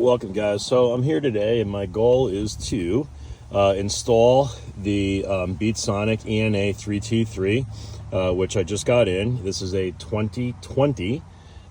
Welcome guys. So I'm here today and my goal is to install the Beatsonic ENA-3T3, which I just got in. This is a 2020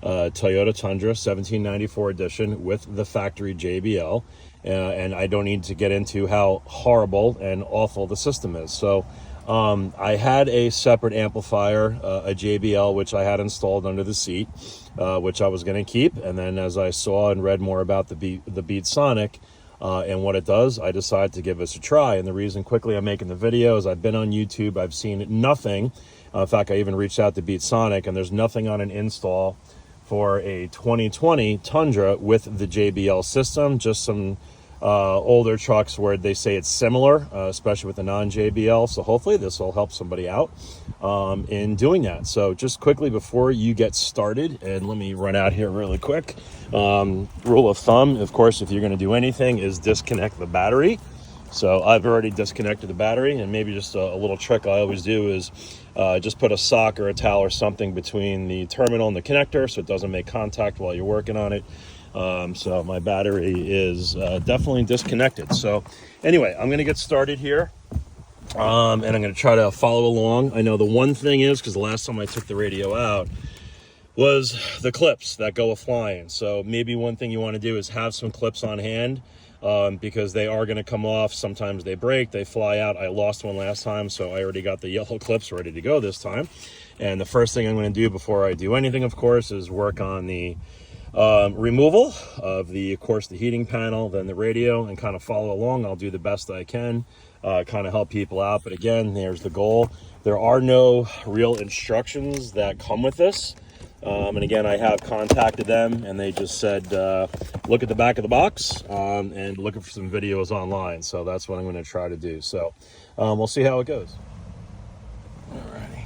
Toyota Tundra 1794 edition with the factory JBL. And I don't need to get into how horrible and awful the system is. So I had a separate amplifier, a JBL, which I had installed under the seat, which I was going to keep. And then as I saw and read more about the Beatsonic and what it does, I decided to give this a try. And the reason quickly I'm making the video is I've been on YouTube, I've seen nothing. In fact, I even reached out to Beatsonic, and there's nothing on an install for a 2020 Tundra with the JBL system. Just some older trucks where they say it's similar, especially with the non-JBL. So hopefully this will help somebody out in doing that. So just quickly before you get started, and let me run out here really quick. Rule of thumb, of course, if you're going to do anything, is disconnect the battery. So I've already disconnected the battery, and maybe just a little trick I always do is just put a sock or a towel or something between the terminal and the connector so it doesn't make contact while you're working on it. So my battery is definitely disconnected. So anyway, I'm going to get started here, and I'm going to try to follow along. I know the one thing is, because the last time I took the radio out was the clips that go a-flying. So maybe one thing you want to do is have some clips on hand, because they are going to come off. Sometimes they break, they fly out. I lost one last time, so I already got the yellow clips ready to go this time. And the first thing I'm going to do before I do anything, of course, is work on the removal of the heating panel, then the radio, and kind of follow along. I'll do the best I can, kind of help people out. But again, there's the goal. There are no real instructions that come with this. And again, I have contacted them, and they just said, look at the back of the box and looking for some videos online. So that's what I'm going to try to do. So we'll see how it goes. Alrighty.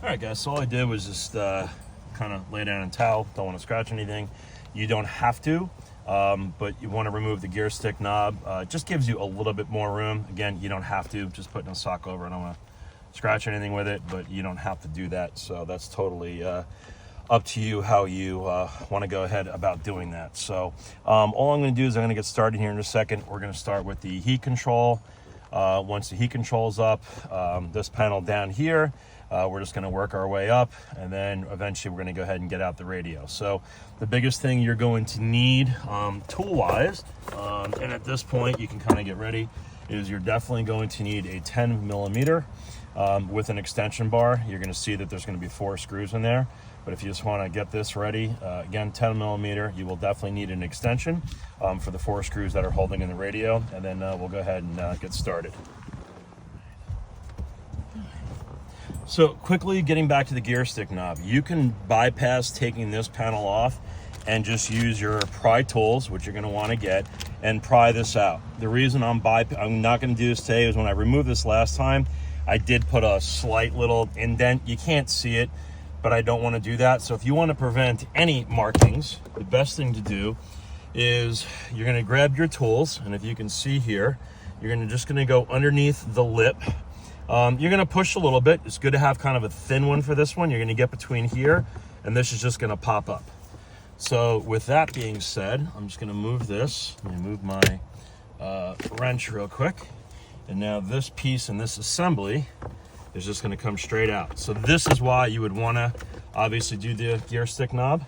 All right, guys. So all I did was just kind of lay down a towel. Don't want to scratch anything. You don't have to, but you want to remove the gear stick knob. It just gives you a little bit more room. Again, you don't have to. Just putting a sock over. I don't want to scratch anything with it, but you don't have to do that. So that's totally up to you how you want to go ahead about doing that. So all I'm going to do is I'm going to get started here in a second. We're going to start with the heat control. Once the heat control's up, this panel down here, we're just going to work our way up, and then eventually we're going to go ahead and get out the radio. So the biggest thing you're going to need tool-wise, and at this point you can kind of get ready, is you're definitely going to need a 10 millimeter with an extension bar. You're going to see that there's going to be 4 screws in there. But if you just want to get this ready, again, 10 millimeter, you will definitely need an extension for the 4 screws that are holding in the radio. And then we'll go ahead and get started. So quickly getting back to the gear stick knob, you can bypass taking this panel off and just use your pry tools, which you're going to want to get, and pry this out. The reason I'm not going to do this today is when I removed this last time, I did put a slight little indent. You can't see it, but I don't want to do that. So if you want to prevent any markings, the best thing to do is you're going to grab your tools, and if you can see here, you're just going to go underneath the lip. You're going to push a little bit. It's good to have kind of a thin one for this one. You're going to get between here, and this is just going to pop up. So with that being said, I'm just going to move this. Let me move my wrench real quick. And now this piece and this assembly is just going to come straight out. So this is why you would want to obviously do the gear stick knob.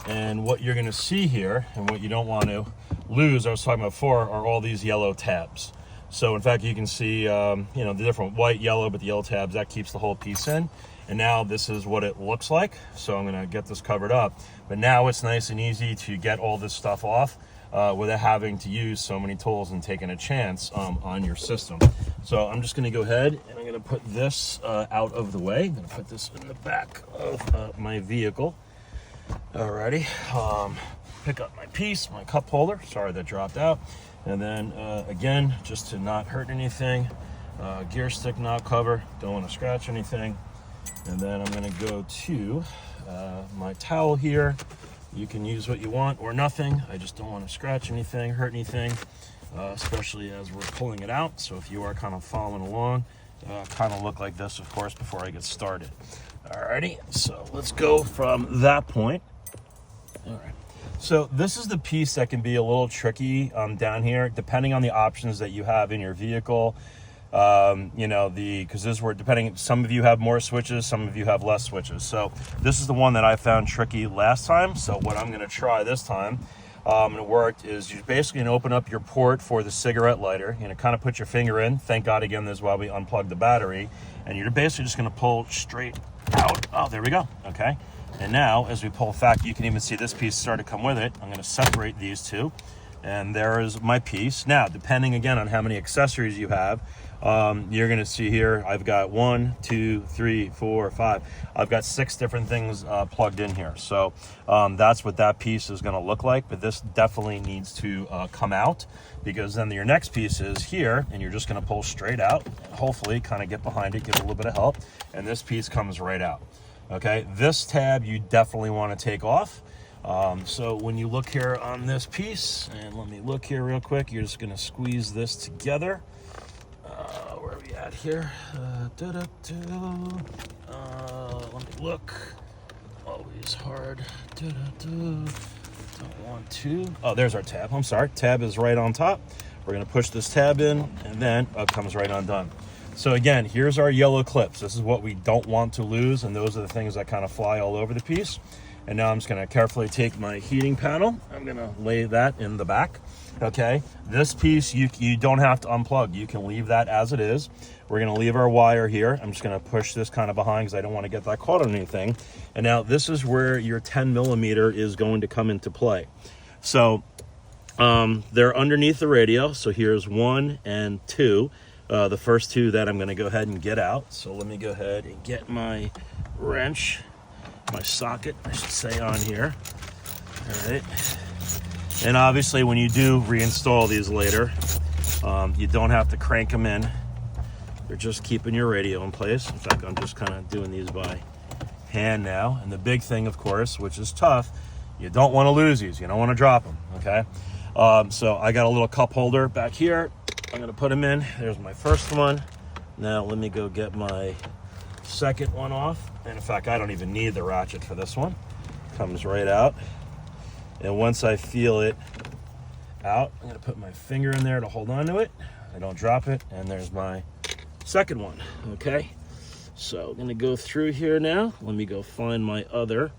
And what you're going to see here, and what you don't want to lose, I was talking about before, are all these yellow tabs. So in fact, you can see the different white, yellow, but the yellow tabs, that keeps the whole piece in. And now this is what it looks like. So I'm going to get this covered up. But now it's nice and easy to get all this stuff off without having to use so many tools and taking a chance on your system. So I'm just going to go ahead and I'm going to put this out of the way. I'm going to put this in the back of my vehicle. Alrighty. Pick up my piece, my cup holder. Sorry that dropped out. And then again, just to not hurt anything, gear stick knob cover. Don't want to scratch anything. And then I'm going to go to my towel here. You can use what you want or nothing. I just don't want to scratch anything, hurt anything, especially as we're pulling it out. So if you are kind of following along, kind of look like this, of course, before I get started. Alrighty, so let's go from that point. All right. So this is the piece that can be a little tricky down here, depending on the options that you have in your vehicle. You know, because this is where, depending, some of you have more switches, some of you have less switches. So this is the one that I found tricky last time. So what I'm going to try this time, and it worked, is you basically can open up your port for the cigarette lighter. You know, kind of put your finger in. Thank God again, this is why we unplugged the battery. And you're basically just going to pull straight out. Oh, there we go. Okay. And now, as we pull back, you can even see this piece start to come with it. I'm going to separate these two. And there is my piece. Now, depending again on how many accessories you have, you're going to see here, I've got 1, 2, 3, 4, 5. I've got 6 different things plugged in here. So that's what that piece is going to look like. But this definitely needs to come out, because then your next piece is here, and you're just going to pull straight out. Hopefully, kind of get behind it, give it a little bit of help. And this piece comes right out. Okay, this tab you definitely want to take off. So when you look here on this piece, and let me look here real quick, you're just going to squeeze this together. Where are we at here? Let me look. Always hard. Don't want to. Oh, there's our tab. I'm sorry. Tab is right on top. We're going to push this tab in, and then it comes right undone. So again, here's our yellow clips. This is what we don't want to lose, and those are the things that kind of fly all over the piece. And now I'm just going to carefully take my heating panel. I'm going to lay that in the back. Okay, this piece you don't have to unplug. You can leave that as it is. We're going to leave our wire here. I'm just going to push this kind of behind because I don't want to get that caught on anything. And now this is where your 10 millimeter is going to come into play. So they're underneath the radio. So here's 1 and 2. The first 2 that I'm going to go ahead and get out. So let me go ahead and get my wrench, my socket, I should say, on here. All right. And obviously, when you do reinstall these later, you don't have to crank them in. You're just keeping your radio in place. In fact, I'm just kind of doing these by hand now. And the big thing, of course, which is tough, you don't want to lose these. You don't want to drop them, okay? So I got a little cup holder back here. I'm going to put them in. There's my first one. Now let me go get my second one off. And in fact, I don't even need the ratchet for this one. Comes right out. And once I feel it out, I'm going to put my finger in there to hold on to it. I don't drop it. And there's my second one. Okay. So I'm going to go through here now. Let me go find my other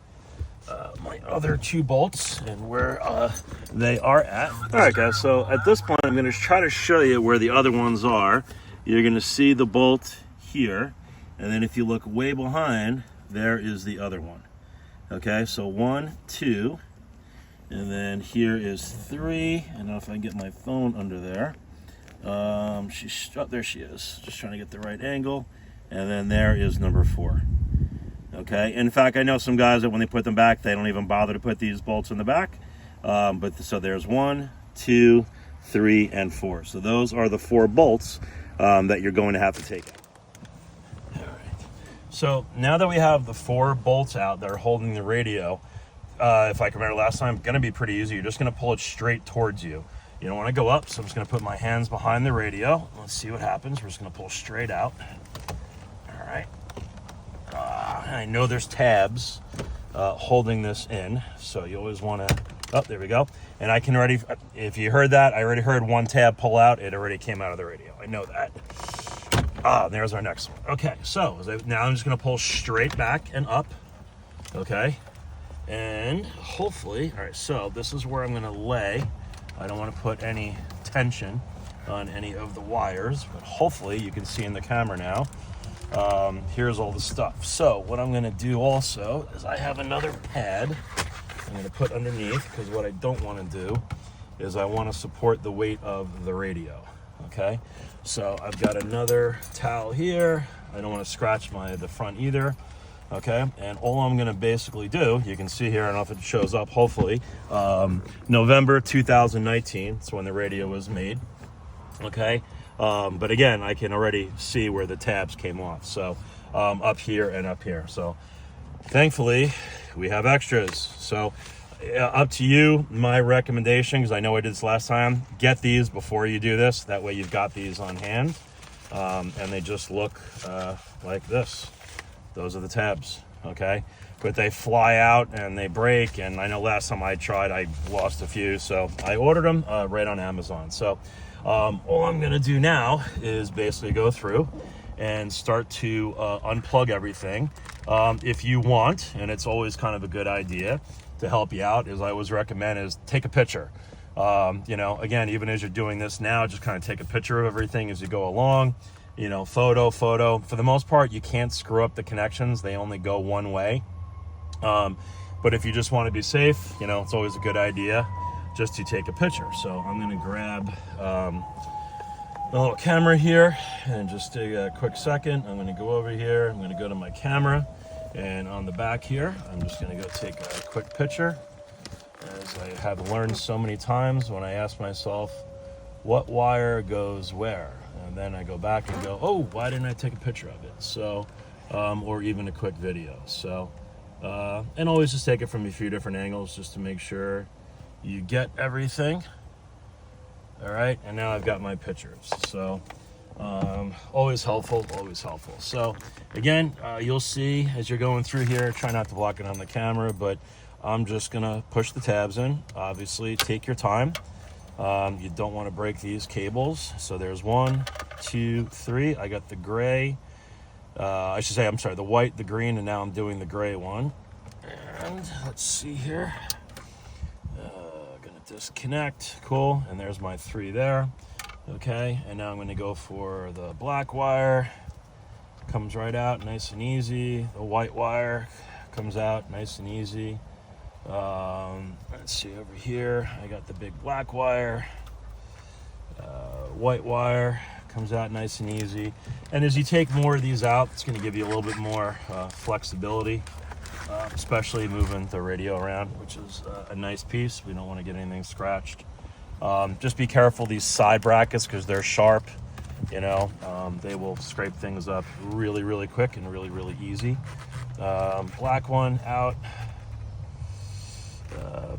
2 bolts and where they are at. All right, guys. So at this point, I'm going to try to show you where the other ones are. You're going to see the bolt here. And then if you look way behind, there is the other one. Okay. So 1, 2. And then here is 3. I don't know if I can get my phone under there. Oh, there she is. Just trying to get the right angle. And then there is number 4. Okay. In fact, I know some guys that when they put them back, they don't even bother to put these bolts in the back. So there's 1, 2, 3, and 4. So those are the 4 bolts that you're going to have to take out. All right. So now that we have the 4 bolts out that are holding the radio, if I can remember last time, it's going to be pretty easy. You're just going to pull it straight towards you. You don't want to go up, so I'm just going to put my hands behind the radio. Let's see what happens. We're just going to pull straight out. All right. I know there's tabs holding this in, so you always want to... Oh, there we go. And I can already... If you heard that, I already heard one tab pull out. It already came out of the radio. I know that. There's our next one. Okay, so now I'm just going to pull straight back and up. Okay. And hopefully, all right, so this is where I'm going to lay. I don't want to put any tension on any of the wires, but hopefully you can see in the camera now. Here's all the stuff. So what I'm going to do also is I have another pad I'm going to put underneath, because what I don't want to do is I want to support the weight of the radio. Okay, so I've got another towel here. I don't want to scratch the front either. Okay, and all I'm going to basically do, you can see here, I don't know if it shows up, hopefully, November 2019, that's when the radio was made. Okay, but again, I can already see where the tabs came off, so up here and up here. So thankfully, we have extras. So up to you. My recommendation, because I know I did this last time, get these before you do this. That way you've got these on hand, and they just look like this. Those are the tabs. okay? But they fly out and they break, and I know last time I tried, I lost a few, so I ordered them right on Amazon. So all I'm gonna do now is basically go through and start to unplug everything. If you want, and it's always kind of a good idea to help you out, is I always recommend is take a picture. You know, again, even as you're doing this now, just kind of take a picture of everything as you go along. You know, photo. For the most part, you can't screw up the connections. They only go one way. But if you just want to be safe, you know, it's always a good idea just to take a picture. So I'm going to grab the little camera here and just take a quick second. I'm going to go over here. I'm going to go to my camera, and on the back here, I'm just going to go take a quick picture. As I have learned so many times when I ask myself, what wire goes where? And then I go back and go, oh, why didn't I take a picture of it? So, or even a quick video. So, and always just take it from a few different angles just to make sure you get everything. All right, and now I've got my pictures. So, always helpful, always helpful. So, again, you'll see as you're going through here, try not to block it on the camera, but I'm just gonna push the tabs in. Obviously, take your time. You don't want to break these cables. So there's 1, 2, 3. I got the gray. I should say, I'm sorry, the white, the green, and now I'm doing the gray one. And let's see here. Gonna disconnect. Cool. And there's my 3 there. Okay. And now I'm gonna go for the black wire. Comes right out, nice and easy. The white wire comes out, nice and easy. Let's see over here. I got the big black wire. White wire comes out nice and easy. And as you take more of these out, it's going to give you a little bit more flexibility, especially moving the radio around, which is a nice piece. We don't want to get anything scratched. Just be careful these side brackets because they're sharp. You know, they will scrape things up really, really quick and really, really easy. Black one out.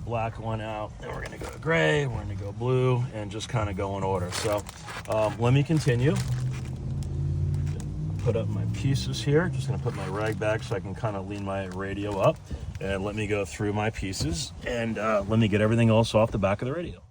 Black one out, then we're gonna go to gray, we're gonna go blue, and just kind of go in order. So let me continue. Put up my pieces here. Just gonna put my rag back so I can kind of lean my radio up, and let me go through my pieces, and let me get everything else off the back of the radio.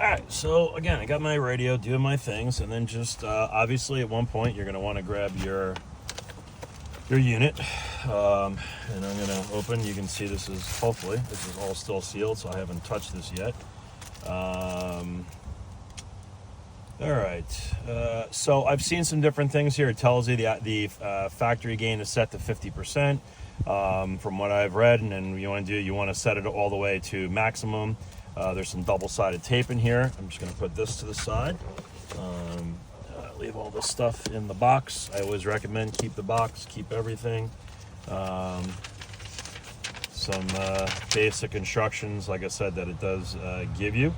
All right, so again, I got my radio, doing my things, and then just obviously at one point you're gonna want to grab your unit, and I'm gonna open. You can see this is hopefully this is all still sealed, so I haven't touched this yet. All right, so I've seen some different things here. It tells you the factory gain is set to 50%. From what I've read, and then you want to do, you want to set it all the way to maximum. There's some double-sided tape in here. I'm just going to put this to the side. Leave all this stuff in the box. I always recommend keep the box, keep everything. Some basic instructions, like I said, that it does give you.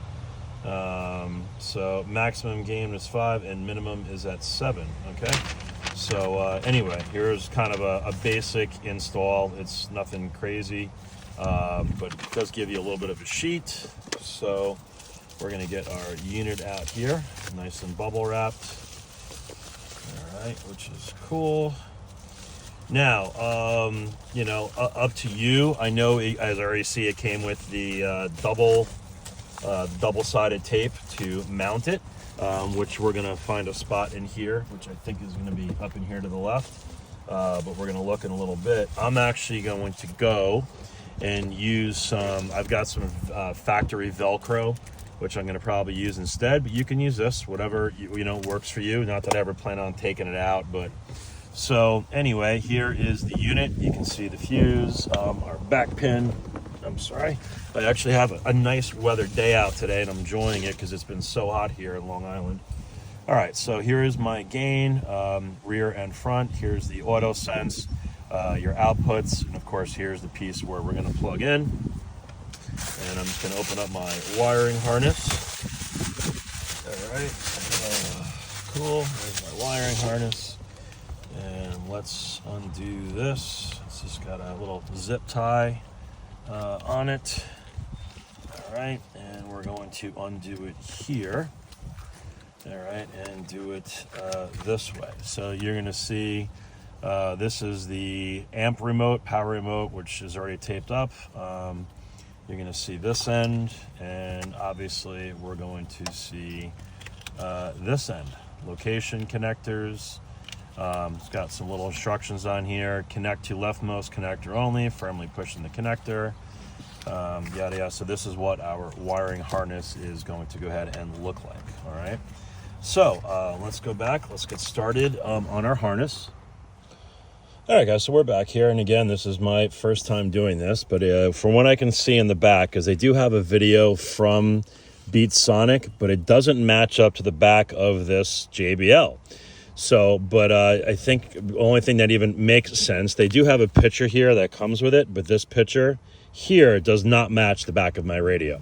So maximum gain is 5 and minimum is at 7. Okay. So anyway, here's kind of a basic install. It's nothing crazy. But it does give you a little bit of a sheet. So we're going to get our unit out here, nice and bubble wrapped. All right, which is cool. Now, you know, up to you. I know, as I already see, it came with the double-sided tape to mount it, which we're going to find a spot in here, which I think is going to be up in here to the left. But we're going to look in a little bit. I'm actually going to go and use some, I've got some factory Velcro, which I'm going to probably use instead, but you can use this, whatever you know works for you. Not that I ever plan on taking it out, but so anyway, here is the unit. You can see the fuse, our back pin. I'm sorry, I actually have a nice weather day out today, and I'm enjoying it because it's been so hot here in Long Island. All right, so here is my gain, rear and front. Here's the auto sense. your outputs. And of course, here's the piece where we're going to plug in. And I'm just going to open up my wiring harness. All right. Cool. There's my wiring harness. And let's undo this. It's just got a little zip tie on it. All right. And we're going to undo it here. All right. And do it this way. So you're going to see this is the amp remote, power remote, which is already taped up. You're going to see this end, and obviously we're going to see this end. Location connectors. It's got some little instructions on here. Connect to leftmost connector only, firmly pushing the connector. Yada yada. So this is what our wiring harness is going to go ahead and look like. All right. So let's go back. Let's get started on our harness. All right, guys, so we're back here, and again, this is my first time doing this, but from what I can see in the back, because they do have a video from Beatsonic, but it doesn't match up to the back of this JBL. So, but I think the only thing that even makes sense, they do have a picture here that comes with it, but this picture here does not match the back of my radio.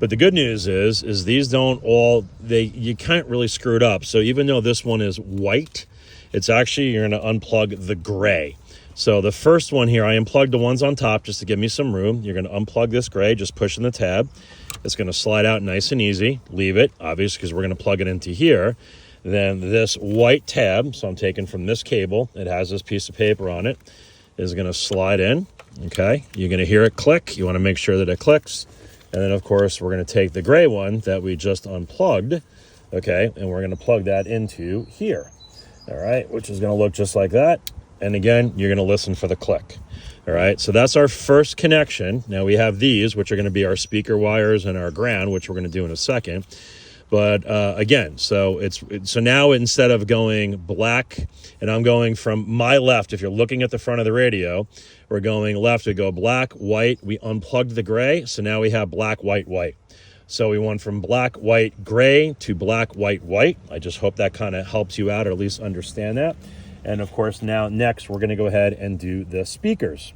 But the good news is these don't all, you can't really screw it up. So even though this one is white, it's actually, you're going to unplug the gray. So the first one here, I unplugged the ones on top just to give me some room. You're going to unplug this gray, just pushing the tab. It's going to slide out nice and easy. Leave it, obviously, because we're going to plug it into here. Then this white tab, so I'm taking from this cable, it has this piece of paper on it, is going to slide in, okay? You're going to hear it click. You want to make sure that it clicks. And then, of course, we're going to take the gray one that we just unplugged, okay, and we're going to plug that into here. All right, which is going to look just like that. And again, you're going to listen for the click. All right, so that's our first connection. Now we have these, which are going to be our speaker wires and our ground, which we're going to do in a second. But again, so now instead of going black, and I'm going from my left, if you're looking at the front of the radio, we're going left, we go black, white, we unplugged the gray, so now we have black, white, white. So we went from black, white, gray to black, white, white. I just hope that kind of helps you out, or at least understand that. And of course, now next, we're going to go ahead and do the speakers.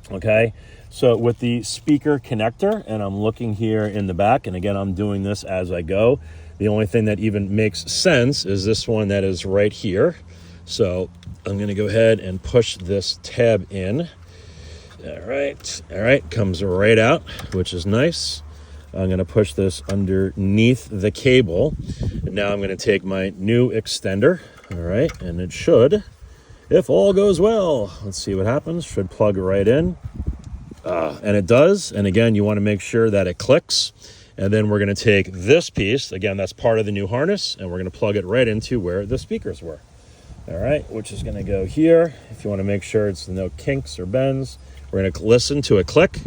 Okay, so with the speaker connector, and I'm looking here in the back, and again, I'm doing this as I go. The only thing that even makes sense is this one that is right here. So I'm going to go ahead and push this tab in. All right, comes right out, which is nice. I'm going to push this underneath the cable. And now I'm going to take my new extender. All right, and it should, if all goes well, let's see what happens, should plug right in. And it does. And again, you want to make sure that it clicks. And then we're going to take this piece, again, that's part of the new harness, and we're going to plug it right into where the speakers were. All right, which is going to go here. If you want to make sure it's no kinks or bends, we're going to listen to it click.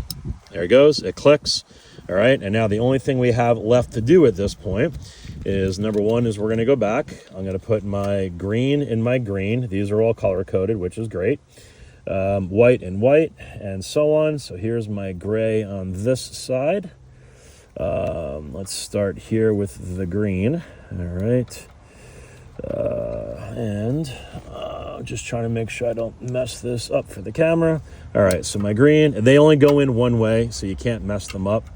There it goes, it clicks. All right, and now the only thing we have left to do at this point is, number one, is we're going to go back. I'm going to put my green in my green. These are all color-coded, which is great. White and white, and so on. So here's my gray on this side. Let's start here with the green. All right. Just trying to make sure I don't mess this up for the camera. All right, so my green, they only go in one way, so you can't mess them up.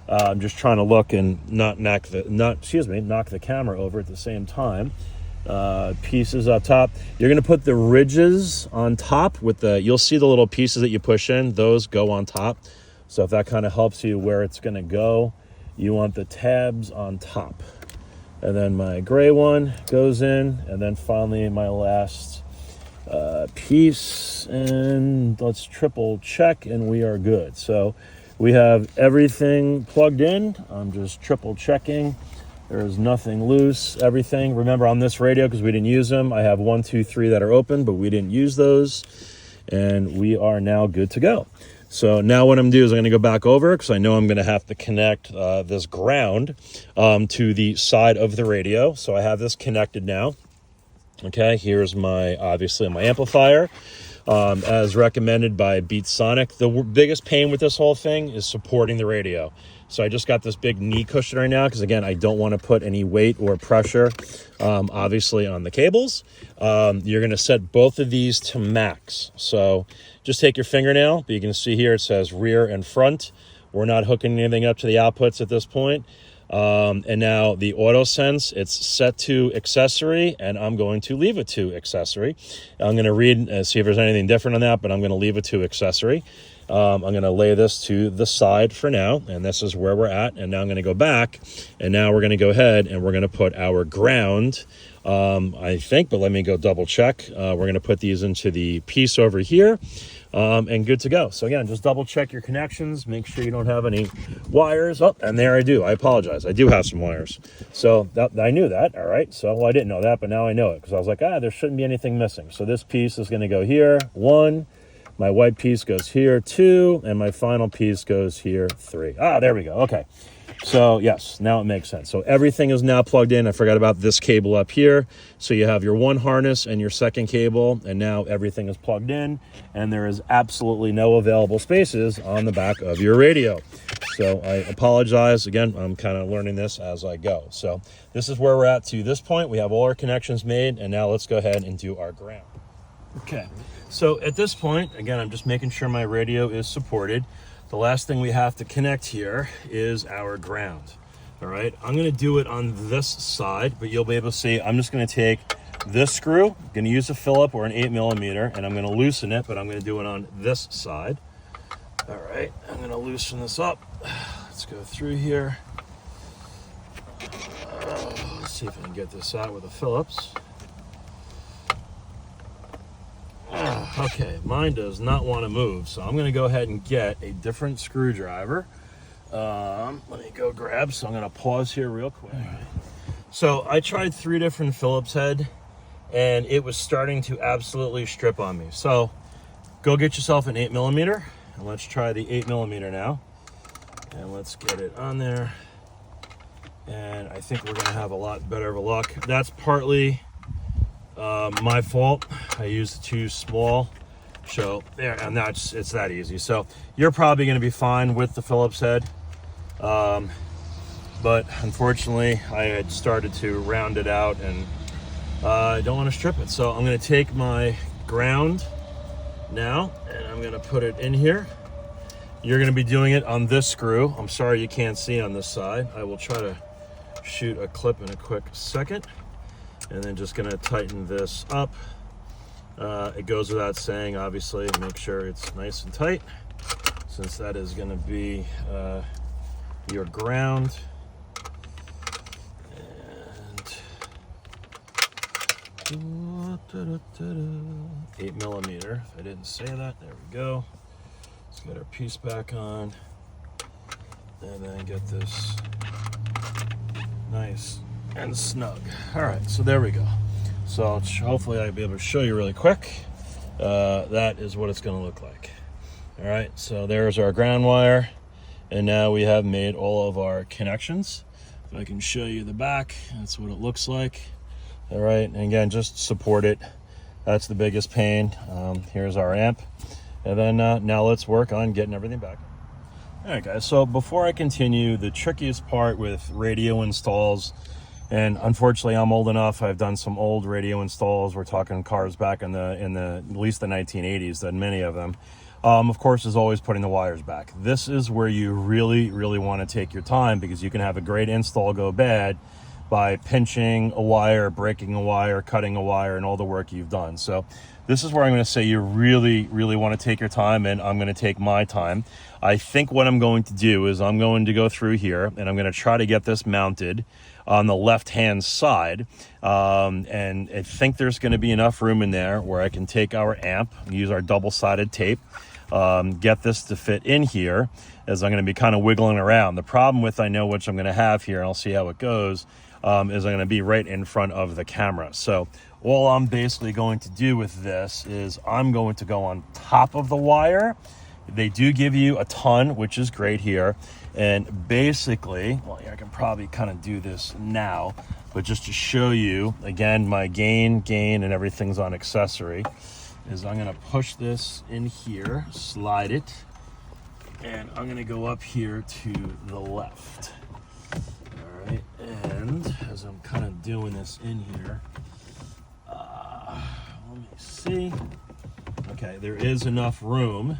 I'm just trying to look and not knock the camera over at the same time. Pieces up top. You're going to put the ridges on top with you'll see the little pieces that you push in, those go on top. So if that kind of helps you where it's going to go, you want the tabs on top. And then my gray one goes in, and then finally my last piece, and let's triple check, and we are good. So we have everything plugged in. I'm just triple checking. There is nothing loose, everything. Remember, on this radio, because we didn't use them, I have 1, 2, 3 that are open, but we didn't use those, and we are now good to go. So now what I'm going to do is I'm going to go back over, because I know I'm going to have to connect this ground to the side of the radio. So I have this connected now. Okay, here's obviously my amplifier. as recommended by Beatsonic. The biggest pain with this whole thing is supporting the radio. So I just got this big knee cushion right now because, again, I don't want to put any weight or pressure, obviously, on the cables. You're going to set both of these to max. So just take your fingernail. But you can see here it says rear and front. We're not hooking anything up to the outputs at this point. And now the auto sense, it's set to accessory, and I'm going to leave it to accessory. I'm going to read and see if there's anything different on that, but I'm going to leave it to accessory. I'm going to lay this to the side for now, and this is where we're at. And now I'm going to go back, and now we're going to go ahead and we're going to put our ground, I think, but let me go double check. We're going to put these into the piece over here, and good to go. So again, just double check your connections, make sure you don't have any wires. Oh, and there I do. I apologize. I do have some wires. So I knew that. All right. So, well, I didn't know that, but now I know it because I was like, there shouldn't be anything missing. So this piece is going to go here, 1. My white piece goes here, 2, and my final piece goes here, 3. There we go. Okay. So yes, now it makes sense. So everything is now plugged in. I forgot about this cable up here. So you have your one harness and your second cable, and now everything is plugged in, and there is absolutely no available spaces on the back of your radio. So I apologize. Again, I'm kind of learning this as I go. So this is where we're at to this point. We have all our connections made, and now let's go ahead and do our ground. Okay. So at this point, again, I'm just making sure my radio is supported. The last thing we have to connect here is our ground. All right, I'm going to do it on this side, but you'll be able to see I'm just going to take this screw, I'm going to use a Phillip or an 8mm, and I'm going to loosen it, but I'm going to do it on this side. All right, I'm going to loosen this up. Let's go through here. Let's see if I can get this out with a Phillips. Okay, mine does not want to move, so I'm going to go ahead and get a different screwdriver. Let me go grab, so I'm going to pause here real quick. So I tried 3 different Phillips head, and it was starting to absolutely strip on me. So go get yourself an 8mm, and let's try the 8mm now. And let's get it on there. And I think we're going to have a lot better of luck. That's partly my fault. I used too small. So there, and it's that easy. So you're probably going to be fine with the Phillips head. But unfortunately, I had started to round it out, and I don't want to strip it. So I'm going to take my ground now, and I'm going to put it in here. You're going to be doing it on this screw. I'm sorry you can't see on this side. I will try to shoot a clip in a quick second. And then just going to tighten this up. It goes without saying, obviously, make sure it's nice and tight, since that is going to be your ground. And 8mm, if I didn't say that, there we go. Let's get our piece back on, and then get this nice and snug. All right, so there we go. So hopefully I'll be able to show you really quick. That is what it's going to look like. All right, so there's our ground wire, and now we have made all of our connections. If I can show you the back, that's what it looks like. All right, and again, just support it. That's the biggest pain. Here's our amp, and then now let's work on getting everything back. All right, guys, so before I continue, the trickiest part with radio installs, and unfortunately I'm old enough, I've done some old radio installs. We're talking cars back in the at least the 1980s, that many of them. Of course, is always putting the wires back. This is where you really, really want to take your time, because you can have a great install go bad by pinching a wire, breaking a wire, cutting a wire, and all the work you've done. So this is where I'm going to say you really, really want to take your time, and I'm going to take my time. I think what I'm going to do is I'm going to go through here, and I'm going to try to get this mounted on the left-hand side. And I think there's going to be enough room in there where I can take our amp, use our double-sided tape, get this to fit in here, as I'm going to be kind of wiggling around. The problem with I know which I'm going to have here, and I'll see how it goes, is I'm going to be right in front of the camera. So all I'm basically going to do with this is I'm going to go on top of the wire. They do give you a ton, which is great here. And basically, well, I can probably kind of do this now, but just to show you, again, my gain, and everything's on accessory. is I'm gonna push this in here, slide it, and I'm gonna go up here to the left. All right, and as I'm kind of doing this in here, let me see. Okay, there is enough room,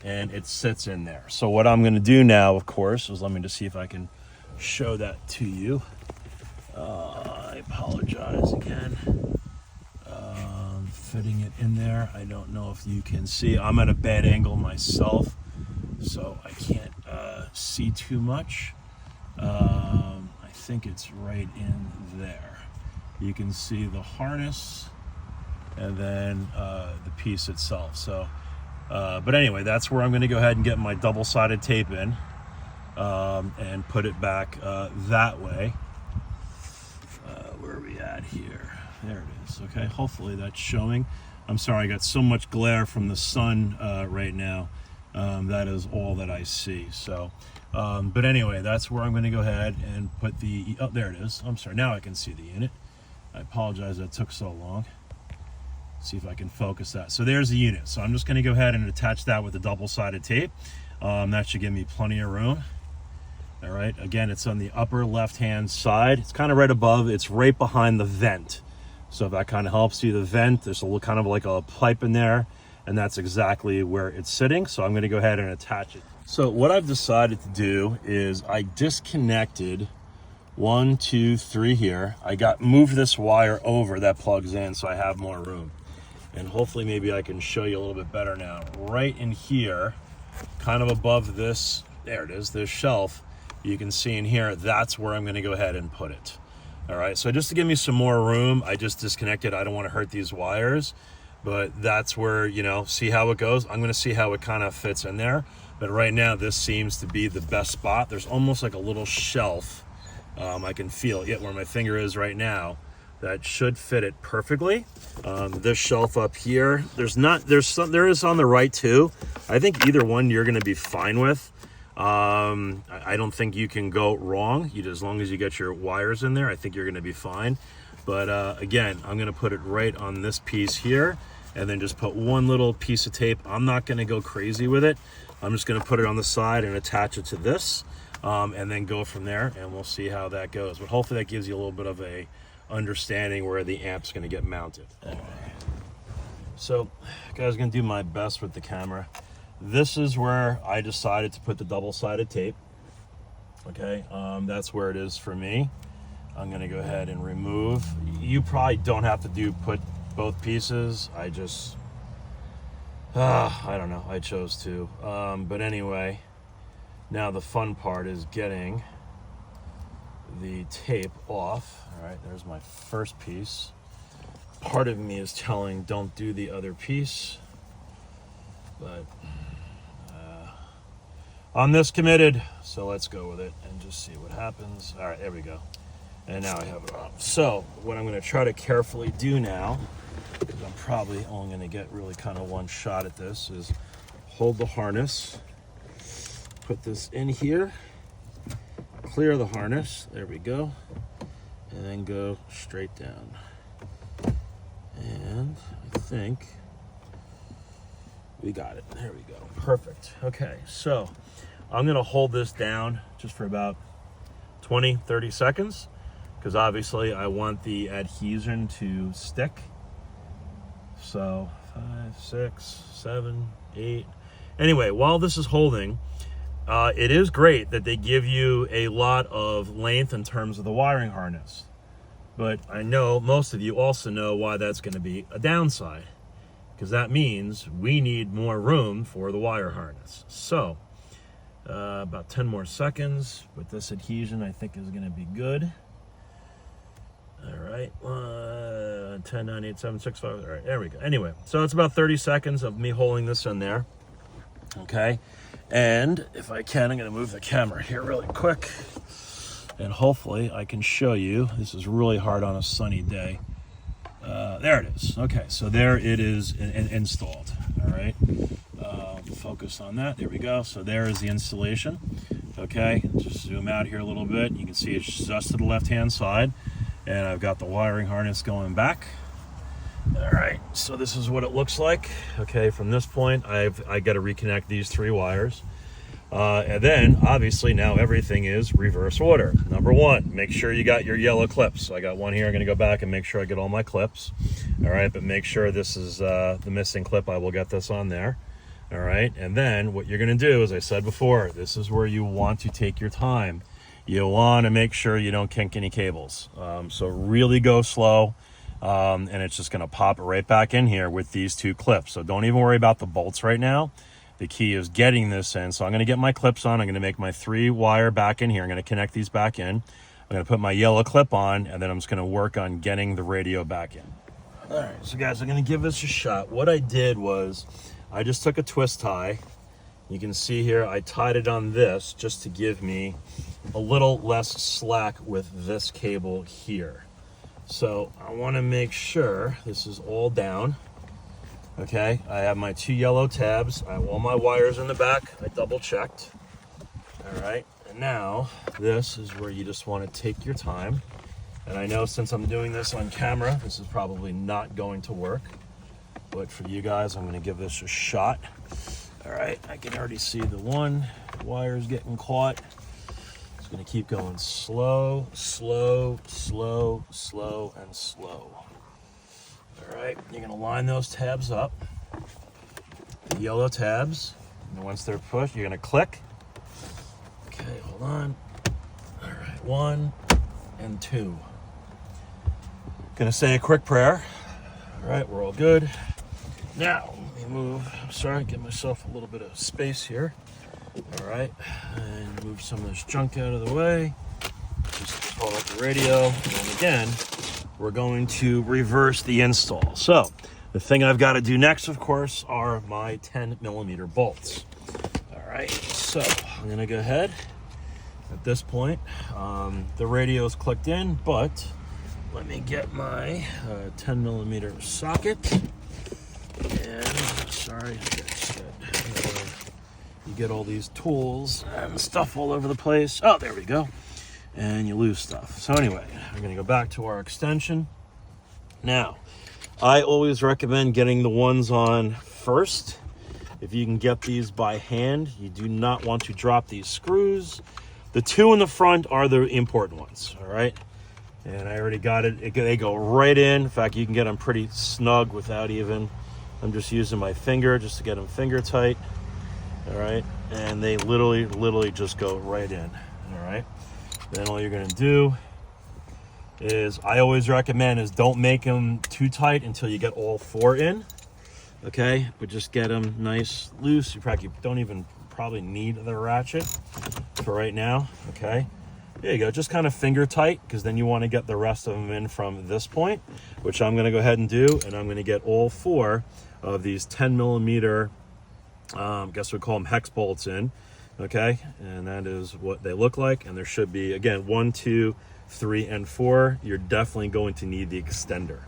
and it sits in there. So what I'm gonna do now, of course, is let me just see if I can show that to you. I apologize again. Fitting it in there. I don't know if you can see. I'm at a bad angle myself, so I can't see too much. I think it's right in there. You can see the harness and then the piece itself. So, but anyway, that's where I'm going to go ahead and get my double-sided tape in and put it back that way. Where are we at here? There it is. Okay, hopefully that's showing. I'm sorry, I got so much glare from the sun right now. That is all that I see. So, but anyway, that's where I'm going to go ahead and put the, oh, there it is. I'm sorry, now I can see the unit. I apologize that took so long. See if I can focus that. So there's the unit. So I'm just going to go ahead and attach that with the double-sided tape. That should give me plenty of room. All right, again, it's on the upper left-hand side. It's kind of right above, it's right behind the vent. So if that kind of helps you, the vent, there's a little kind of like a pipe in there, and that's exactly where it's sitting. So I'm going to go ahead and attach it. So what I've decided to do is I disconnected 1, 2, 3 here. I moved this wire over that plugs in so I have more room. And hopefully maybe I can show you a little bit better now. Right in here, kind of above this, there it is, this shelf, you can see in here, that's where I'm going to go ahead and put it. All right, so just to give me some more room, I just disconnected. I don't want to hurt these wires, but that's where, you know, see how it goes. I'm going to see how it kind of fits in there. But right now, this seems to be the best spot. There's almost like a little shelf. I can feel it where my finger is right now. That should fit it perfectly. This shelf up here, there is on the right too. I think either one you're going to be fine with. I don't think you can go wrong. As long as you get your wires in there, I think you're going to be fine. But again, I'm going to put it right on this piece here and then just put one little piece of tape. I'm not going to go crazy with it. I'm just going to put it on the side and attach it to this and then go from there, and we'll see how that goes. But hopefully that gives you a little bit of a understanding where the amp's going to get mounted. Anyway. So, guys, I'm going to do my best with the camera. This is where I decided to put the double-sided tape. Okay, that's where it is for me. I'm going to go ahead and remove. You probably don't have to put both pieces. I just, I don't know. I chose to. But anyway, now the fun part is getting the tape off. All right, there's my first piece. Part of me is telling don't do the other piece, but I'm this committed, so let's go with it and just see what happens. All right, there we go. And now I have it off. So what I'm going to try to carefully do now, because I'm probably only going to get really kind of one shot at this, is hold the harness, put this in here, clear the harness, there we go, and then go straight down. And I think we got it. There we go. Perfect. Okay, so I'm going to hold this down just for about 20, 30 seconds because obviously I want the adhesion to stick. So 5, 6, 7, 8. Anyway, while this is holding, it is great that they give you a lot of length in terms of the wiring harness. But I know most of you also know why that's going to be a downside, because that means we need more room for the wire harness. So about 10 more seconds with this adhesion, I think is going to be good. All right, 10, 9, 8, 7, 6, 5. All right, there we go. Anyway, so it's about 30 seconds of me holding this in there. Okay, and if I can, I'm going to move the camera here really quick. And hopefully I can show you. This is really hard on a sunny day. There it is. Okay, so there it is installed. All right, focus on that. There we go. So there is the installation. Okay, just zoom out here a little bit. You can see it's just to the left-hand side. And I've got the wiring harness going back. All right, so this is what it looks like. Okay, from this point, I got to reconnect these 3 wires. And then, obviously, now everything is reverse order. Number 1, make sure you got your yellow clips. So I got one here. I'm going to go back and make sure I get all my clips. All right, but make sure this is the missing clip. I will get this on there. All right, and then what you're going to do, as I said before, this is where you want to take your time. You want to make sure you don't kink any cables. So really go slow. And it's just going to pop it right back in here with these 2 clips. So don't even worry about the bolts right now. The key is getting this in. So I'm going to get my clips on. I'm going to make my 3 wire back in here. I'm going to connect these back in. I'm going to put my yellow clip on, and then I'm just going to work on getting the radio back in. All right, so guys, I'm going to give this a shot. What I did was I just took a twist tie. You can see here I tied it on this just to give me a little less slack with this cable here. So I want to make sure this is all down. Okay, I have my 2 yellow tabs. I have all my wires in the back. I double checked. All right, and now this is where you just want to take your time. And I know since I'm doing this on camera, this is probably not going to work. But for you guys, I'm going to give this a shot. All right, I can already see the one wire's getting caught. It's going to keep going slow, slow, slow, slow, and slow. All right, you're going to line those tabs up, the yellow tabs, and once they're pushed, you're going to click. Okay, hold on. All right, 1 and 2. Going to say a quick prayer. All right, we're all good. Now, let me move, sorry, get myself a little bit of space here. All right, and move some of this junk out of the way. Just pull up the radio, and again, we're going to reverse the install. So, the thing I've got to do next, of course, are my 10mm bolts. All right, so I'm going to go ahead. At this point, the radio is clicked in, but let me get my 10mm socket. And sorry, you get all these tools and stuff all over the place. Oh, there we go. And you lose stuff. So anyway, we're going to go back to our extension. Now, I always recommend getting the ones on first. If you can get these by hand, you do not want to drop these screws. The 2 in the front are the important ones, all right? And I already got it. They go right in. In fact, you can get them pretty snug without even, I'm just using my finger just to get them finger tight, all right? And they literally just go right in, all right? Then all you're gonna do is, I always recommend, is don't make them too tight until you get all 4 in, okay? But just get them nice, loose. You don't even probably need the ratchet for right now, okay? There you go, just kind of finger tight, because then you want to get the rest of them in from this point, which I'm going to go ahead and do, and I'm going to get all 4 of these 10mm, guess we call them hex bolts in, okay? And that is what they look like, and there should be, again, 1, 2, 3, and 4. You're definitely going to need the extender.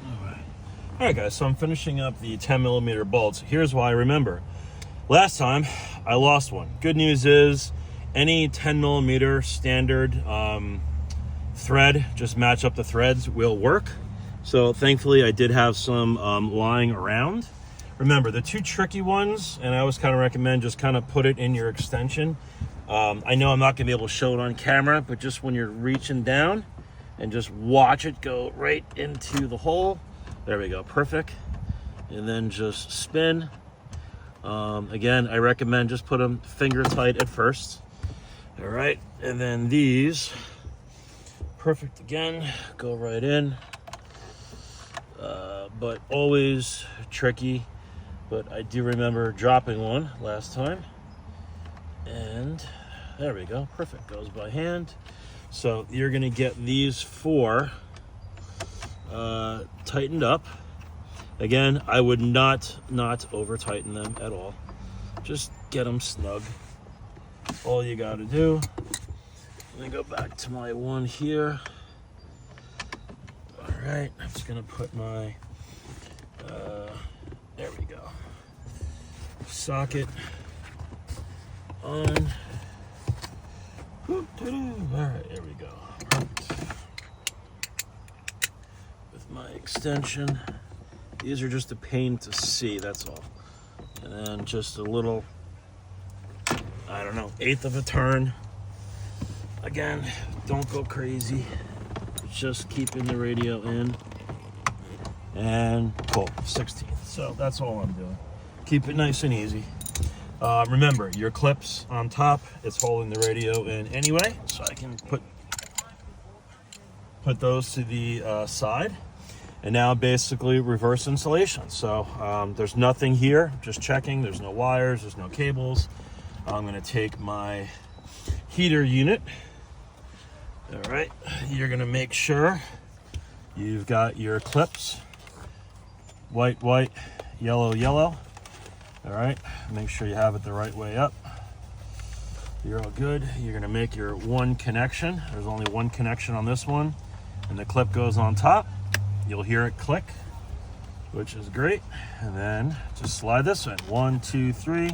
All right, guys, so I'm finishing up the 10mm bolts. Here's why I remember. Last time, I lost one. Good news is, any 10mm standard thread, just match up the threads, will work. So thankfully I did have some lying around. Remember, the 2 tricky ones, and I always kind of recommend just kind of put it in your extension. I know I'm not gonna be able to show it on camera, but just when you're reaching down and just watch it go right into the hole. There we go, perfect. And then just spin. Again, I recommend just put them finger tight at first. All right, and then these, perfect again, go right in, but always tricky. But I do remember dropping one last time, and there we go, perfect, goes by hand. So you're gonna get these 4 tightened up. Again, I would not over tighten them at all. Just get them snug. All you got to do, let me go back to my one here. All right, I'm just going to put my, there we go, socket on. All right, there we go. Perfect. my extension. These are just a pain to see, that's all. And then just a little, I don't know, 1/8 of a turn. Again, don't go crazy. Just keeping the radio in. And pull 16. So that's all I'm doing. Keep it nice and easy. Remember, your clips on top, it's holding the radio in anyway, so I can put those to the side. And now basically reverse installation. So there's nothing here, just checking. There's no wires, there's no cables. I'm gonna take my heater unit. All right, you're gonna make sure you've got your clips, white, white, yellow, yellow. All right, make sure you have it the right way up. You're all good. You're gonna make your one connection. There's only one connection on this one, and the clip goes on top. You'll hear it click, which is great. And then just slide this in. 1, 2, 3.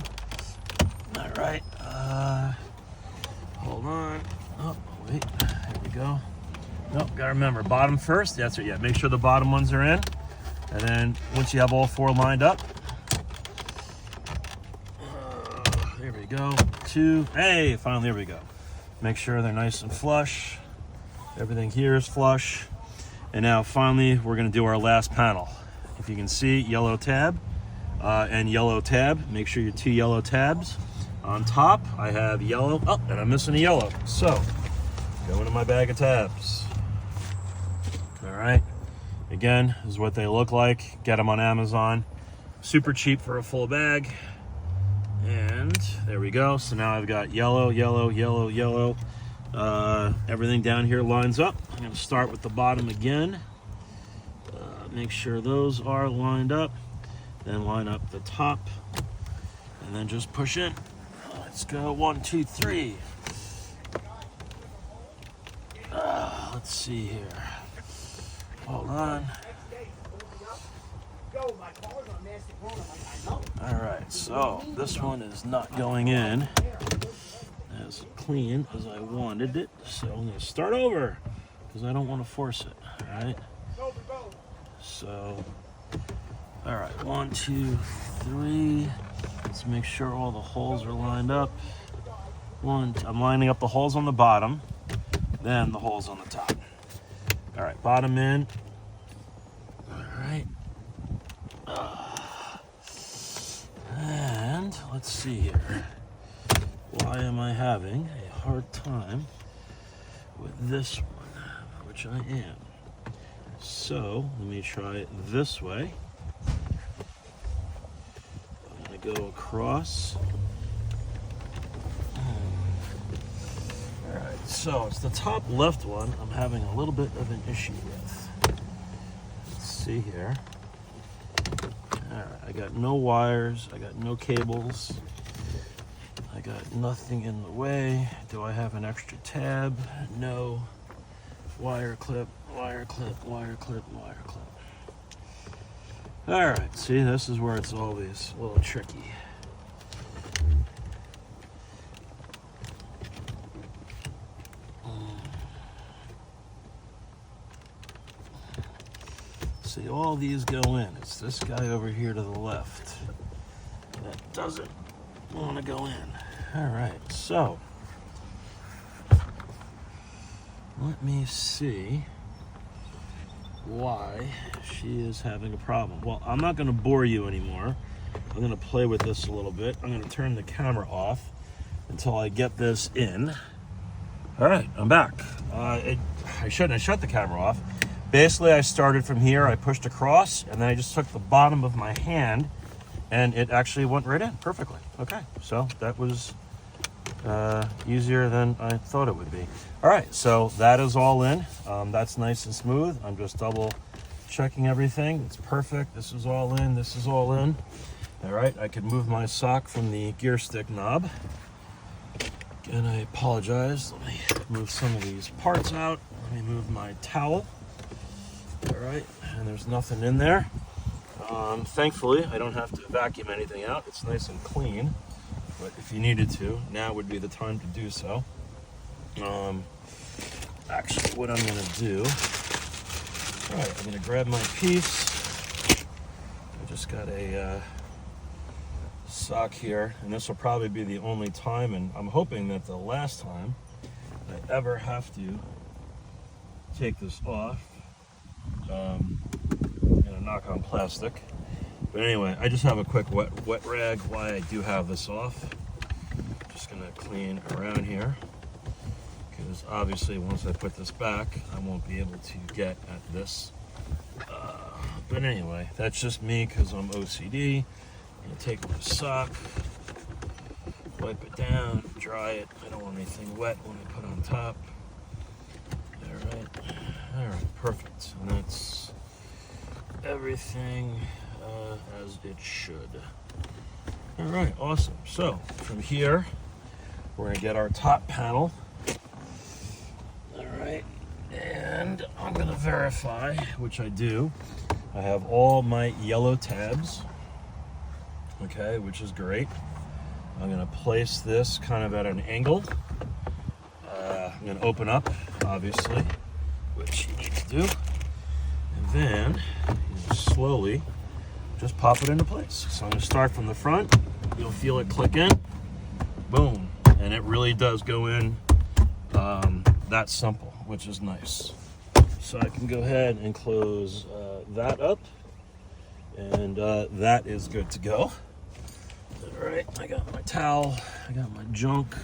All right. Hold on. Oh, wait. There we go. Nope, gotta remember, bottom first. That's right. Yeah, make sure the bottom ones are in. And then once you have all 4 lined up, there we go. 2. Hey, finally, there we go. Make sure they're nice and flush. Everything here is flush. And now finally, we're gonna do our last panel. If you can see, yellow tab and yellow tab. Make sure your 2 yellow tabs. On top, I have yellow. Oh, and I'm missing a yellow. So, go into my bag of tabs. All right. Again, this is what they look like. Get them on Amazon. Super cheap for a full bag. And there we go. So now I've got yellow, yellow, yellow, yellow. Everything down here lines up. I'm going to start with the bottom again. Make sure those are lined up. Then line up the top. And then just push in. Let's go. 1, 2, 3. Let's see here. Hold on. All right, so this one is not going in as clean as I wanted it. So I'm gonna start over because I don't want to force it, all right? So, all right, 1, 2, 3. Let's make sure all the holes are lined up. I'm lining up the holes on the bottom, then the holes on the top. All right, bottom in. All right. And let's see here. Why am I having a hard time with this one, which I am? So let me try it this way. I'm gonna go across. All right, so it's the top left one I'm having a little bit of an issue with. Let's see here. All right, I got no wires, I got no cables, I got nothing in the way. Do I have an extra tab? No. Wire clip, wire clip, wire clip, wire clip. All right, see, this is where it's always a little tricky. See, all these go in. It's this guy over here to the left that doesn't want to go in. All right, so let me see why she is having a problem. Well, I'm not going to bore you anymore. I'm going to play with this a little bit. I'm going to turn the camera off until I get this in. All right, I'm back. I shouldn't have shut the camera off. Basically, I started from here, I pushed across, and then I just took the bottom of my hand, and it actually went right in perfectly. Okay, so that was easier than I thought it would be. All right, so that is all in. That's nice and smooth. I'm just double checking everything. It's perfect. This is all in. This is all in. All right, I can move my sock from the gear stick knob. Again, I apologize. Let me move some of these parts out. Let me move my towel. All right, and there's nothing in there. Thankfully, I don't have to vacuum anything out. It's nice and clean, but if you needed to, now would be the time to do so. Actually, what I'm gonna do All right, I'm gonna grab my piece. I just got a sock here, and this will probably be the only time, and I'm hoping that the last time I ever have to take this off. I'm gonna knock on plastic. But anyway, I just have a quick wet rag while I do have this off. Just gonna clean around here, because obviously once I put this back, I won't be able to get at this. But anyway, that's just me because I'm OCD. I'm gonna take my sock, wipe it down, dry it. I don't want anything wet when I put on top. All right, perfect. And that's everything as it should. All right, awesome. So from here, we're gonna get our top panel. All right, and I'm gonna verify, which I do. I have all my yellow tabs, okay, which is great. I'm gonna place this kind of at an angle. I'm gonna open up, obviously, which you need to do. And then you slowly just pop it into place. So I'm gonna start from the front. You'll feel it click in, boom. And it really does go in that simple, which is nice. So I can go ahead and close that up, and that is good to go. All right, I got my towel, I got my junk.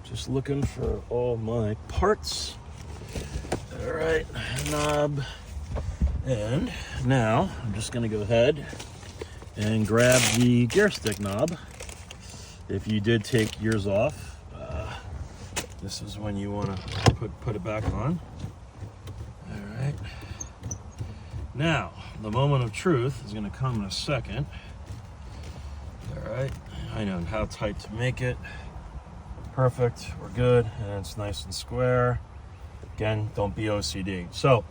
Just looking for all my parts. All right, knob. And now I'm just gonna go ahead and grab the gear stick knob. If you did take yours off, this is when you wanna put it back on. All right. Now, the moment of truth is gonna come in a second. All right, I know how tight to make it. Perfect, we're good, and it's nice and square. Again, don't be OCD. So,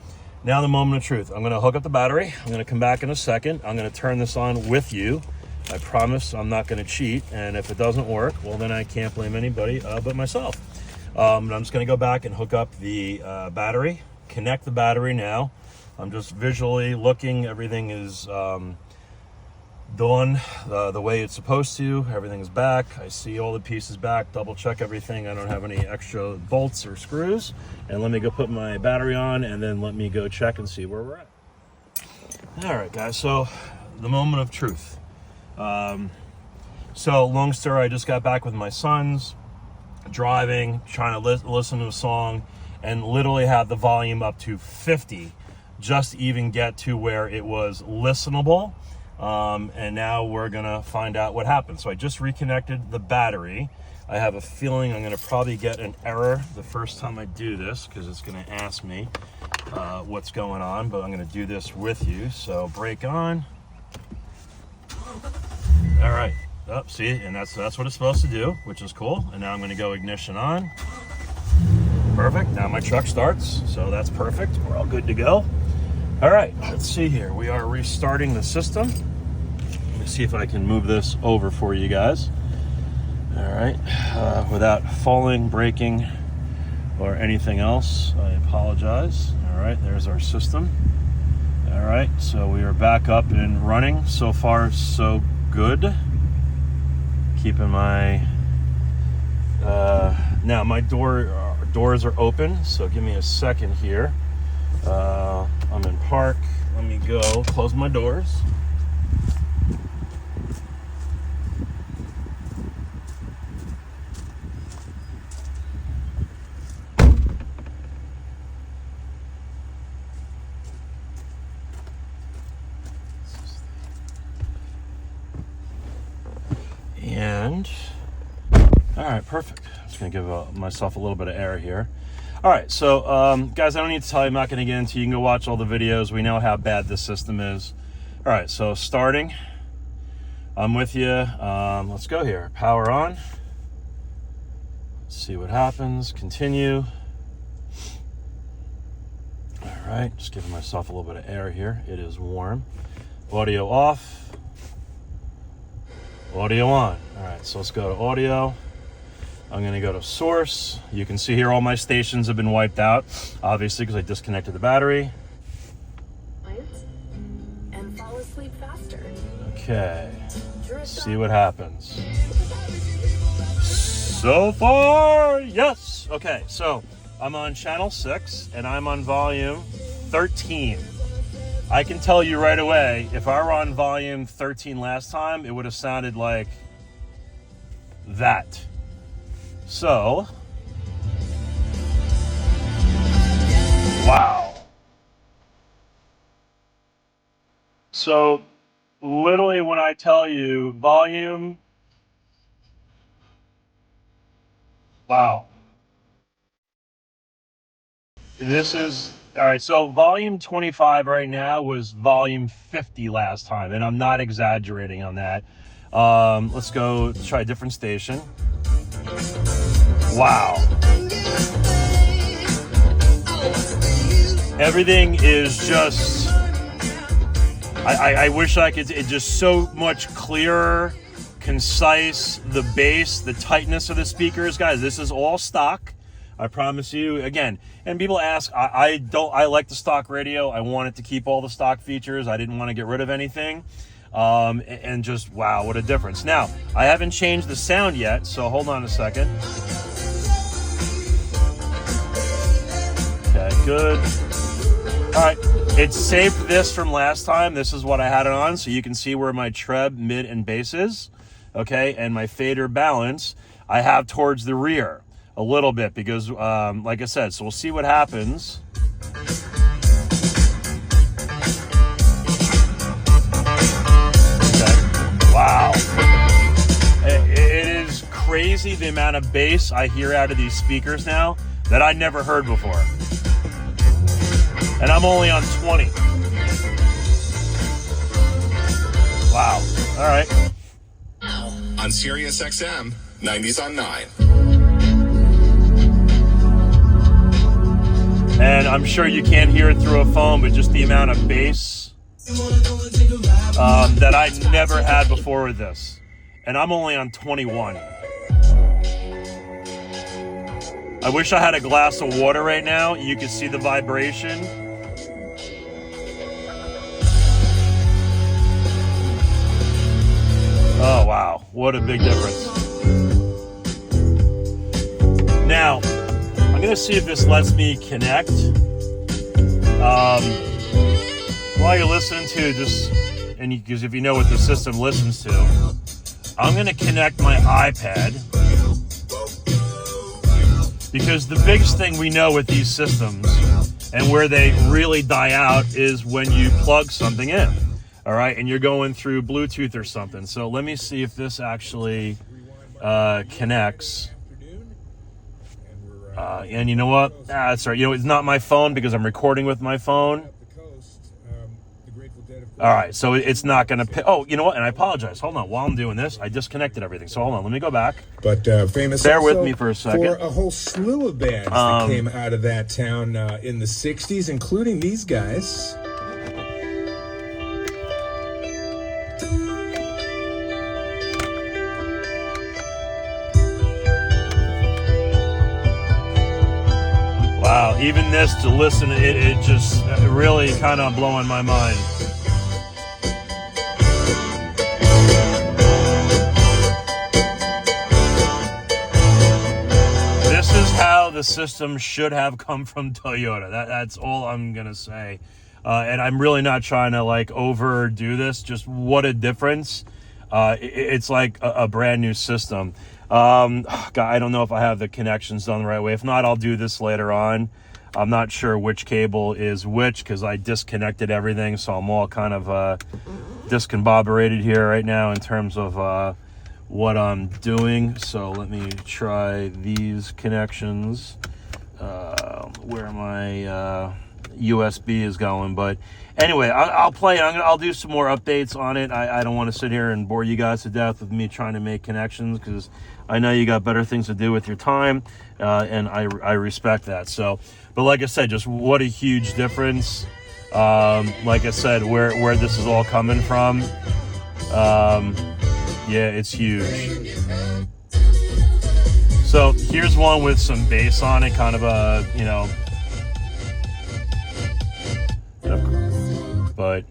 now the moment of truth. I'm gonna hook up the battery. I'm gonna come back in a second. I'm gonna turn this on with you. I promise I'm not gonna cheat, and if it doesn't work, well then I can't blame anybody but myself. But I'm just gonna go back and hook up the battery, connect the battery now. I'm just visually looking, everything is done the way it's supposed to. Everything is back. I see all the pieces back, double check everything. I don't have any extra bolts or screws. And let me go put my battery on, and then let me go check and see where we're at. All right, guys, so the moment of truth. So long story, I just got back with my sons, driving, trying to listen to a song, and literally had the volume up to 50 just to even get to where it was listenable. And now we're gonna find out what happened. So I just reconnected the battery. I have a feeling I'm gonna probably get an error the first time I do this, because it's gonna ask me what's going on, but I'm gonna do this with you. So brake on. All right, see, and that's what it's supposed to do, which is cool. And now I'm gonna go ignition on. Perfect, now my truck starts, so that's perfect. We're all good to go. All right, let's see here. We are restarting the system. Let me see if I can move this over for you guys. All right, without falling, breaking, or anything else, I apologize. All right, there's our system. All right, so we are back up and running. So far, so good. Keeping my, now my doors are open, so give me a second here. I'm in park. Let me go close my doors. And all right, perfect. I'm just gonna give myself a little bit of air here. All right, so guys, I don't need to tell you, I'm not gonna get into, you can go watch all the videos. We know how bad this system is. All right, so starting, I'm with you. Let's go here, power on. Let's see what happens, continue. All right, just giving myself a little bit of air here. It is warm. Audio off, audio on. All right, so let's go to audio. I'm gonna go to source. You can see here all my stations have been wiped out, obviously, because I disconnected the battery. And fall asleep faster. Okay, see what happens. So far, yes. Okay, so I'm on channel 6 and I'm on volume 13. I can tell you right away, if I were on volume 13 last time, it would have sounded like that. So, wow. So, literally when I tell you volume, wow. This is, all right, so volume 25 right now was volume 50 last time, and I'm not exaggerating on that. Let's go try a different station. Wow. Everything is just, I wish I could, it's just so much clearer, concise, the bass, the tightness of the speakers. Guys, this is all stock. I promise you, again, and people ask, I like the stock radio. I wanted to keep all the stock features. I didn't want to get rid of anything. And just, wow, what a difference. Now, I haven't changed the sound yet, so hold on a second. Okay, good. All right, it saved this from last time. This is what I had it on, so you can see where my treb, mid, and bass is. Okay, and my fader balance, I have towards the rear a little bit because, like I said, so we'll see what happens. Okay. Wow. It is crazy the amount of bass I hear out of these speakers now that I never heard before. And I'm only on 20. Wow. All right. On Sirius XM, 90s on 9. And I'm sure you can't hear it through a phone, but just the amount of bass that I never had before with this. And I'm only on 21. I wish I had a glass of water right now. You could see the vibration. Oh, wow. What a big difference. Now, I'm going to see if this lets me connect. While you're listening to this, and because if you know what the system listens to, I'm going to connect my iPad. Because the biggest thing we know with these systems and where they really die out is when you plug something in. All right, and you're going through Bluetooth or something. So let me see if this actually connects. And you know what? That's right. You know, it's not my phone because I'm recording with my phone. All right, so it's not going to... Oh, you know what? And I apologize. Hold on. While I'm doing this, I disconnected everything. So hold on. Let me go back. But famous Bear with me for a second. For a whole slew of bands that came out of that town in the 60s, including these guys. Wow, even this to listen, it just really kind of blowing my mind. This is how the system should have come from Toyota. That's all I'm going to say. And I'm really not trying to like overdo this. Just what a difference. It's like a brand new system. God, I don't know if I have the connections done the right way. If not, I'll do this later on. I'm not sure which cable is which because I disconnected everything, so I'm all kind of discombobulated here right now in terms of what I'm doing. So let me try these connections where my USB is going. But anyway, I'll play it. I'll do some more updates on it. I don't want to sit here and bore you guys to death with me trying to make connections because I know you got better things to do with your time, and I respect that. So, but like I said, just what a huge difference. Like I said, where this is all coming from. Yeah, it's huge. So So here's one with some bass on it, kind of a, you know, but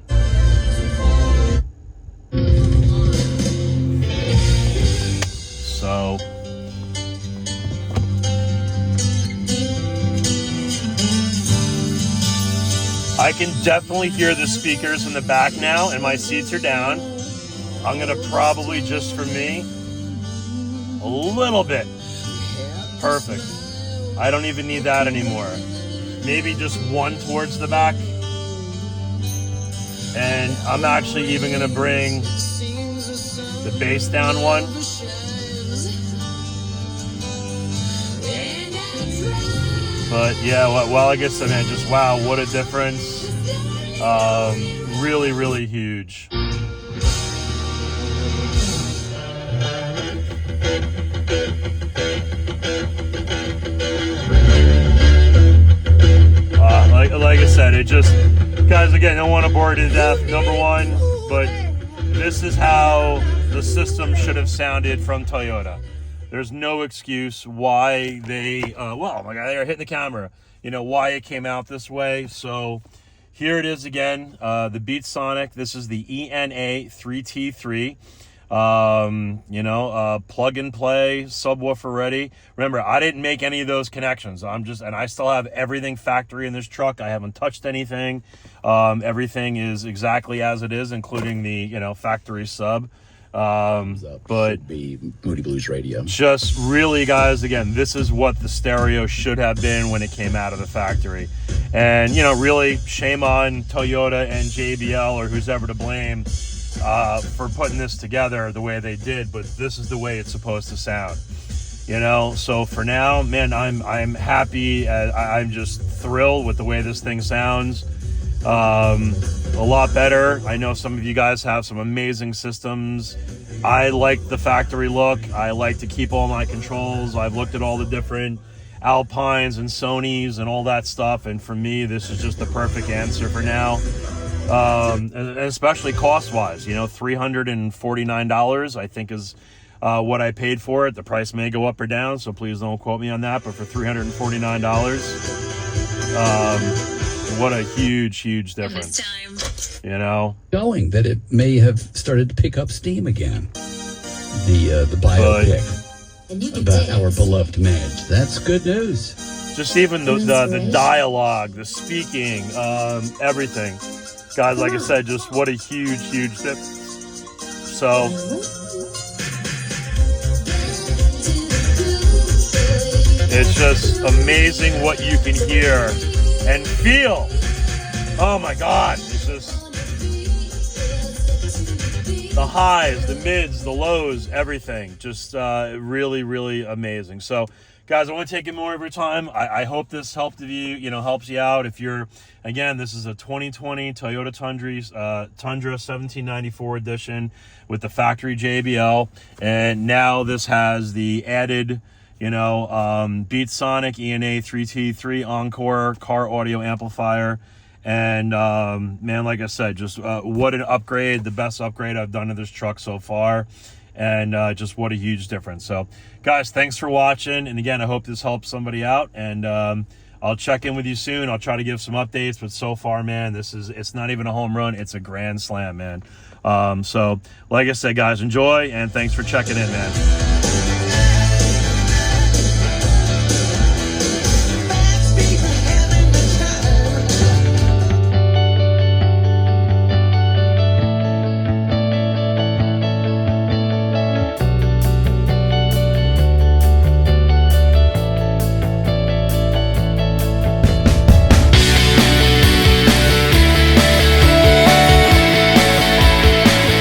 so I can definitely hear the speakers in the back now, and my seats are down. I'm gonna probably, just for me, a little bit. Perfect. I don't even need that anymore. Maybe just one towards the back. And I'm actually even gonna bring the bass down one. But yeah, well, like I said, man, just wow, what a difference. Really, really huge. Like I said, it just, guys, again, I don't want to bore you to death, number one, but this is how the system should have sounded from Toyota. There's no excuse why they, well, my God, they're hitting the camera, you know, why it came out this way. So here it is again, the Beatsonic. This is the ENA-3T3. You know, plug and play, subwoofer ready. Remember, I didn't make any of those connections. And I still have everything factory in this truck. I haven't touched anything. Everything is exactly as it is, including the, you know, factory sub. But should be Moody Blues radio. Just really, guys, again, this is what the stereo should have been when it came out of the factory. And, you know, really, shame on Toyota and JBL or who's ever to blame for putting this together the way they did, but this is the way it's supposed to sound, you know. So for now, man, I'm happy. I'm just thrilled with the way this thing sounds. A lot better. I know some of you guys have some amazing systems. I like the factory look. I like to keep all my controls. I've looked at all the different Alpines and Sonys and all that stuff, and for me, this is just the perfect answer for now. And especially cost-wise, you know, $349 I think is what I paid for it. The price may go up or down, so please don't quote me on that, but for $349, what a huge difference, you know. Showing that it may have started to pick up steam again. The biopic about our beloved Madge. That's good news. Just even the dialogue, the speaking, everything. Guys, like I said, just what a huge dip. So, it's just amazing what you can hear and feel. Oh my God, it's just the highs, the mids, the lows, everything. Just really amazing. So, guys, I want to take more of your time. I hope this helped you, you know, helps you out. If you're, again, this is a 2020 Toyota Tundra 1794 edition with the factory JBL. And now this has the added, you know, Beatsonic ENA-3T3 Encore car audio amplifier. And, man, like I said, just what an upgrade, the best upgrade I've done to this truck so far. And just what a huge difference. So, guys, thanks for watching. And again, I hope this helps somebody out. And I'll check in with you soon. I'll try to give some updates. But so far, man, it's not even a home run. It's a grand slam, man. So, like I said, guys, enjoy. And thanks for checking in, man.